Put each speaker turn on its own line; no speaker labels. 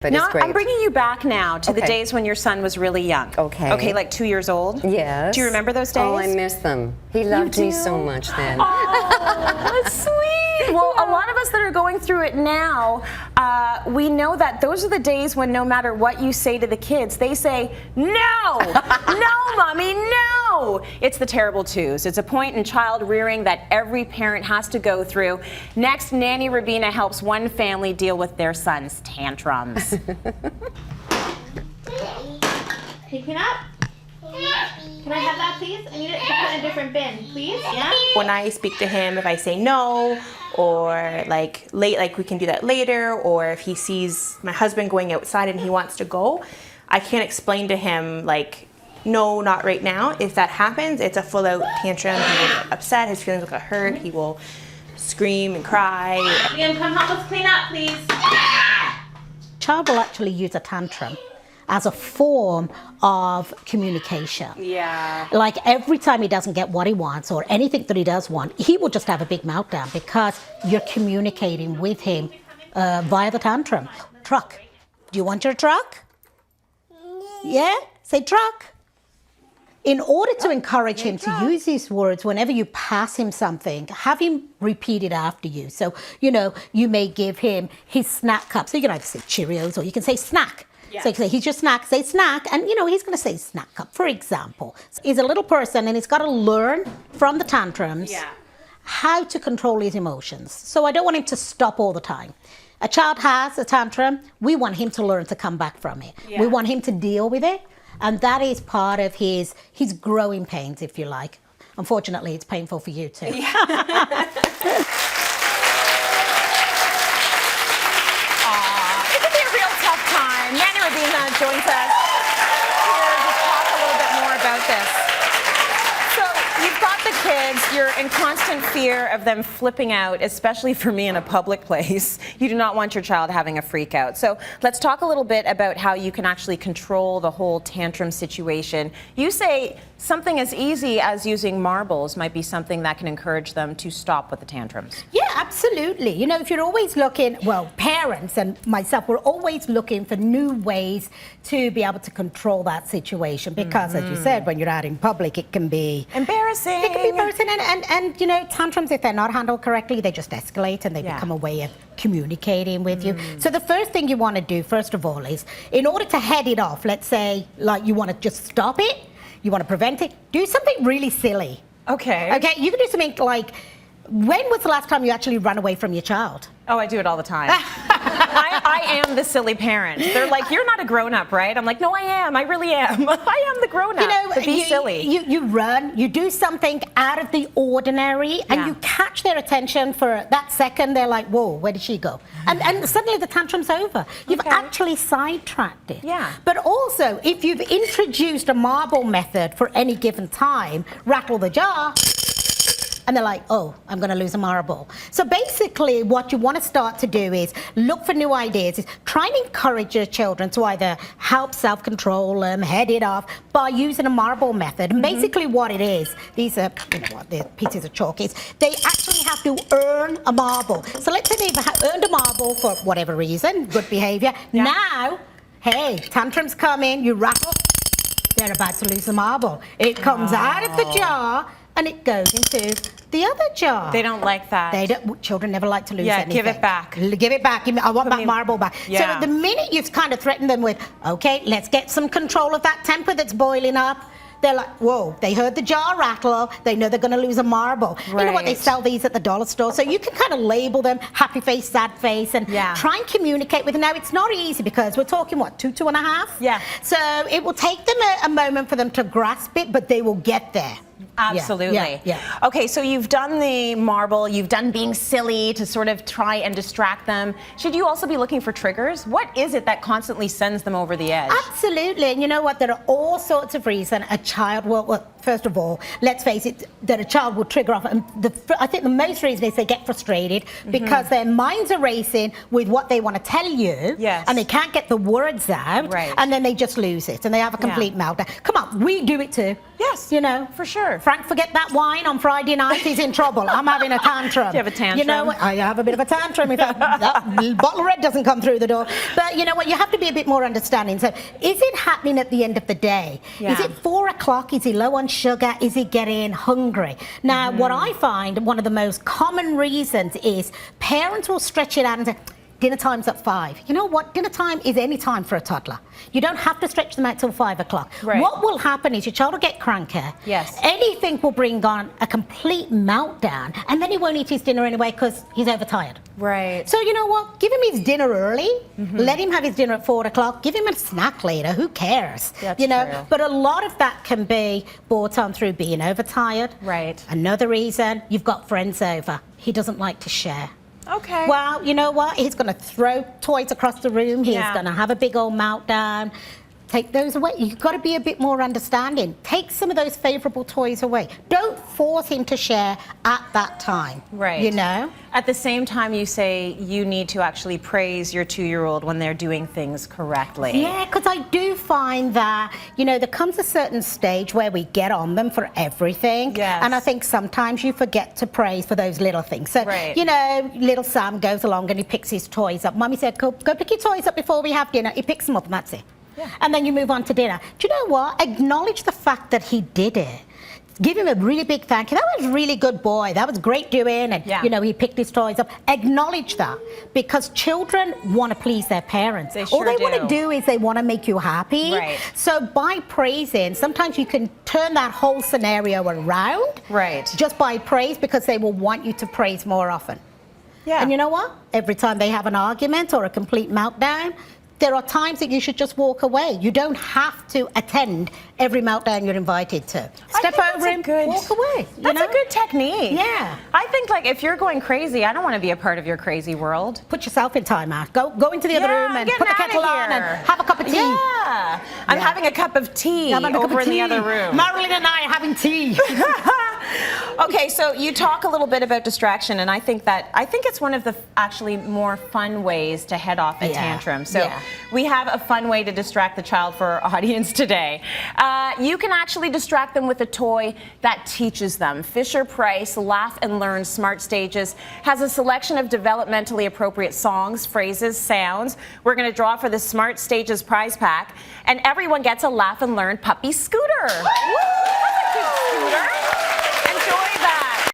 But
now,
it's great.
I'm bringing you back now to the days when your son was really young.
Okay.
Okay, like 2 years old?
Yes.
Do you remember those days?
Oh, I miss them. He loved me so much then.
Oh, that's sweet. Well, a lot of us that are going through it now, we know that those are the days when no matter what you say to the kids, they say, no, no, mommy, no. It's the terrible twos. It's a point in child rearing that every parent has to go through. Next, Nanny Robina helps one family deal with their son's tantrums.
Can you clean up? Can I have that, please? I need it to put in a different bin, please. Yeah?
When I speak to him, if I say no, or like we can do that later, or if he sees my husband going outside and he wants to go, I can't explain to him like, no, not right now. If that happens, it's a full-out tantrum. He will get upset, his feelings will get hurt, he will scream and cry.
Liam, come help us clean up, please.
Child will actually use a tantrum as a form of communication.
Yeah.
Like every time he doesn't get what he wants or anything that he does want, he will just have a big meltdown because you're communicating with him via the tantrum. Truck. Do you want your truck? Yeah? Say truck. In order to encourage him to use these words, whenever you pass him something, have him repeat it after you. So, you know, you may give him his snack cup. So you can either say Cheerios or you can say snack. Yeah. So you can say, he's your snack, say snack. And, you know, he's going to say snack cup, for example. He's a little person and he's got to learn from the tantrums how to control his emotions. So I don't want him to stop all the time. A child has a tantrum. We want him to learn to come back from it. Yeah. We want him to deal with it. And that is part of his growing pains, if you like. Unfortunately, it's painful for you too. Yeah.
It could be a real tough time. Nanny Robina joins us here to talk a little bit more about this. So you've got the kids, you're in constant fear of them flipping out, especially for me in a public place. You do not want your child having a freak out. So let's talk a little bit about how you can actually control the whole tantrum situation. You say something as easy as using marbles might be something that can encourage them to stop with the tantrums.
Yeah, absolutely. You know, if you're always looking, well, parents and myself, we're always looking for new ways to be able to control that situation because, as you said, when you're out in public, it can be
embarrassing.
It can be embarrassing, and you know, tantrums, if they're not handled correctly, they just escalate and they become a way of communicating with you. So the first thing you want to do, first of all, is in order to head it off, let's say, like you want to just stop it, you want to prevent it, do something really silly.
Okay.
Okay, you can do something like, when was the last time you actually ran away from your child?
Oh, I do it all the time. I am the silly parent. They're like, you're not a grown-up, right? I'm like, no, I am. I really am. I am the grown-up.
You know,
but be silly.
You run, you do something out of the ordinary, and you catch their attention for that second. They're like, whoa, where did she go? And suddenly the tantrum's over. You've actually sidetracked it.
Yeah.
But also, if you've introduced a marble method for any given time, rattle the jar, and they're like, oh, I'm going to lose a marble. So basically, what you want to start to do is look for new ideas. Is try and encourage your children to either help self-control them, head it off, by using a marble method. And basically what it is, these are, you know what, they're pieces of chalk, is they actually have to earn a marble. So let's say they've earned a marble for whatever reason, good behavior. Yeah. Now, hey, tantrums come in, you rattle, they're about to lose the marble. It comes out of the jar, and it goes into the other jar.
They don't like that.
They don't. Children never like to lose anything.
Give it back.
Give it back. I want that marble back.
Yeah.
So the minute you've kind of threatened them with, okay, let's get some control of that temper that's boiling up, they're like, whoa, they heard the jar rattle, they know they're going to lose a marble. Right. You know what, they sell these at the dollar store, so you can kind of label them happy face, sad face, and try and communicate with them. Now, it's not easy because we're talking, what, 2.5? Yeah. So it will take them a moment for them to grasp it, but they will get there.
Absolutely. Yeah. Okay, so you've done the marble, you've done being silly to sort of try and distract them. Should you also be looking for triggers? What is it that constantly sends them over the edge?
Absolutely. And you know what? There are all sorts of reasons a child will, well, first of all, let's face it, that a child will trigger off. And I think the most reason is they get frustrated because their minds are racing with what they want to tell you. Yes. And they can't get the words out. Right. And then they just lose it and they have a complete meltdown. Come on, we do it too.
Yes.
You know,
for sure.
Frank, forget that wine on Friday night. He's in trouble. I'm having a tantrum.
Do you have a tantrum?
You know what? I have a bit of a tantrum if that bottle of red doesn't come through the door. But you know what? You have to be a bit more understanding. So, is it happening at the end of the day?
Yeah.
Is it 4 o'clock? Is he low on sugar? Is he getting hungry? Now, what I find one of the most common reasons is parents will stretch it out and say, dinner time's at 5. You know what? Dinner time is any time for a toddler. You don't have to stretch them out till 5 o'clock.
Right.
What will happen is your child will get cranky.
Yes.
Anything will bring on a complete meltdown, and then he won't eat his dinner anyway because he's overtired.
Right.
So you know what? Give him his dinner early. Let him have his dinner at 4 o'clock. Give him a snack later. Who cares?
That's
you know.
true.
But a lot of that can be brought on through being overtired.
Right.
Another reason, you've got friends over. He doesn't like to share.
Okay.
Well, you know what? He's going to throw toys across the room. He's
Yeah.
going to have a big old meltdown. Take those away. You've got to be a bit more understanding. Take some of those favourable toys away. Don't force him to share at that time.
Right.
You know?
At the same time, you say you need to actually praise your 2-year-old when they're doing things correctly.
Yeah, because I do find that, you know, there comes a certain stage where we get on them for everything.
Yes.
And I think sometimes you forget to praise for those little things. So,
Right.
you know, little Sam goes along and he picks his toys up. Mummy said, go pick your toys up before we have dinner. He picks them up and that's it.
Yeah.
And then you move on to dinner. Do you know what? Acknowledge the fact that he did it. Give him a really big thank you. That was a really good boy. That was great doing. And,
Yeah.
you know, he picked his toys up. Acknowledge that. Because children want to please their parents.
They
All
sure
they want to
do.
do is they want to make you happy.
Right.
So by praising, sometimes you can turn that whole scenario around.
Right.
Just by praise, because they will want you to praise more often.
Yeah.
And you know what? Every time they have an argument or a complete meltdown, there are times that you should just walk away. You don't have to attend every meltdown you're invited to. Step over him, walk away.
That's a good technique.
Yeah.
I think, like, if you're going crazy, I don't want to be a part of your crazy world.
Put yourself in timeout. Go into the other
Yeah,
room
I'm
and
getting
put the
outta
kettle on
here.
and have a cup of tea.
Yeah. I'm
Yeah.
having a cup of tea
I'm having a cup
over
of
in the
tea.
other room.
Marilyn and I are having tea.
Okay, so you talk a little bit about distraction, and I think it's one of the actually more fun ways to head off a
Yeah,
tantrum. So
yeah.
we have a fun way to distract the child for our audience today. You can actually distract them with a toy that teaches them. Fisher-Price Laugh and Learn Smart Stages has a selection of developmentally appropriate songs, phrases, sounds. We're going to draw for the Smart Stages prize pack, and everyone gets a Laugh and Learn puppy scooter. Woo! That's a cute scooter.